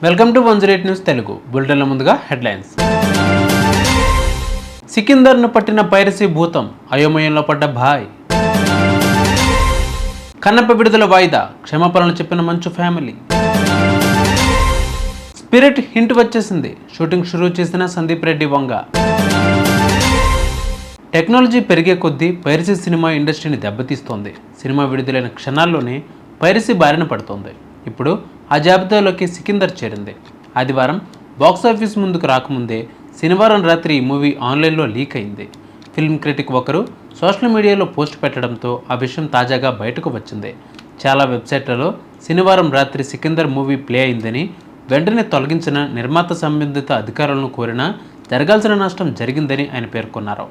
Welcome to 108 news Telugu బులెటిన్ల ముందుగా headlines. సికిందర్ను పట్టిన piracy భూతం, అయోమయంలో పడ్డ భాయ్. కన్నప్ప విడుదల వాయిదా, క్షమాపణలు చెప్పిన మంచు ఫ్యామిలీ. స్పిరిట్ హింట్ వచ్చేసింది, షూటింగ్ షురూ చేసిన సందీప్ రెడ్డి వంగ. టెక్నాలజీ పెరిగే కొద్దీ పైరసీ సినిమా ఇండస్ట్రీని దెబ్బతీస్తోంది. సినిమా విడుదలైన క్షణాల్లోనే పైరసీ బారిన పడుతోంది. ఇప్పుడు ఆ జాబితాలోకి సికిందర్ చేరింది. ఆదివారం బాక్సాఫీస్ ముందుకు రాకముందే శనివారం రాత్రి ఈ మూవీ ఆన్లైన్లో లీక్ అయింది. ఫిల్మ్ క్రిటిక్ ఒకరు సోషల్ మీడియాలో పోస్ట్ పెట్టడంతో ఆ విషయం తాజాగా బయటకు వచ్చింది. చాలా వెబ్సైట్లలో శనివారం రాత్రి సికిందర్ మూవీ ప్లే అయిందని, వెంటనే తొలగించిన నిర్మాత సంబంధిత అధికారులను కోరినా జరగాల్సిన నష్టం జరిగిందని ఆయన పేర్కొన్నారు.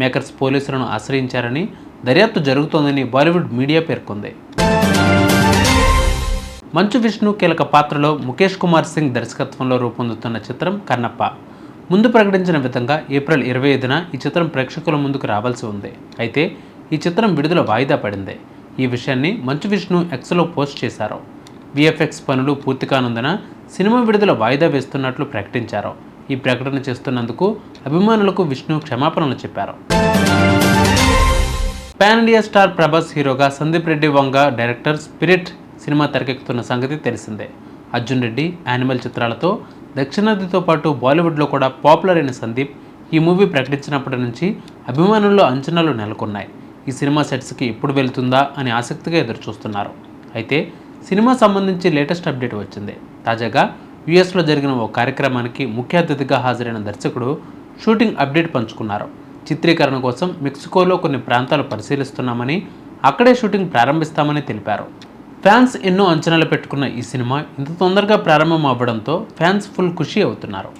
మేకర్స్ పోలీసులను ఆశ్రయించారని, దర్యాప్తు జరుగుతోందని బాలీవుడ్ మీడియా పేర్కొంది. మంచు విష్ణు కీలక పాత్రలో ముఖేష్ కుమార్ సింగ్ దర్శకత్వంలో రూపొందుతున్న చిత్రం కన్నప్ప. ముందు ప్రకటించిన విధంగా ఏప్రిల్ 25న ఈ చిత్రం ప్రేక్షకుల ముందుకు రావాల్సి ఉంది. అయితే ఈ చిత్రం విడుదల వాయిదా పడింది. ఈ విషయాన్ని మంచు విష్ణు ఎక్స్లో పోస్ట్ చేశారు. విఎఫ్ఎక్స్ పనులు పూర్తి కానుందన సినిమా విడుదల వాయిదా వేస్తున్నట్లు ప్రకటించారు. ఈ ప్రకటన చేస్తున్నందుకు అభిమానులకు విష్ణు క్షమాపణలు చెప్పారు. పాన్ ఇండియా స్టార్ ప్రభాస్ హీరోగా Sandeep Reddy Vanga director spirit cinema తెరకెక్కుతున్న సంగతి తెలిసిందే. అర్జున్ రెడ్డి, యానిమల్ చిత్రాలతో దక్షిణాదితో పాటు బాలీవుడ్లో కూడా పాపులర్ అయిన సందీప్ ఈ మూవీ ప్రకటించినప్పటి నుంచి అభిమానుల్లో అంచనాలు నెలకొన్నాయి. ఈ సినిమా సెట్స్కి ఎప్పుడు వెళ్తుందా అని ఆసక్తిగా ఎదురుచూస్తున్నారు. అయితే సినిమా సంబంధించి లేటెస్ట్ అప్డేట్ వచ్చింది. తాజాగా యుఎస్లో జరిగిన ఓ కార్యక్రమానికి ముఖ్య అతిథిగా హాజరైన దర్శకుడు షూటింగ్ అప్డేట్ పంచుకున్నారు. చిత్రీకరణ కోసం మెక్సికోలో కొన్ని ప్రాంతాలు పరిశీలిస్తున్నామని, అక్కడే షూటింగ్ ప్రారంభిస్తామని తెలిపారు. ఫ్యాన్స్ ఎన్నో అంచనాలు పెట్టుకున్న ఈ సినిమా ఇంత తొందరగా ప్రారంభం అవ్వడంతో ఫ్యాన్స్ ఫుల్ ఖుషి అవుతున్నారు.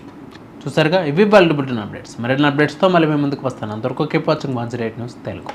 చూసారుగా, ఇవి బులెటిన్ అప్డేట్స్. మరిన్ని అప్డేట్స్తో మళ్ళీ మేము ముందుకు వస్తాను. అంతవరకు కీప్ వాచింగ్ 108 న్యూస్ తెలుగు.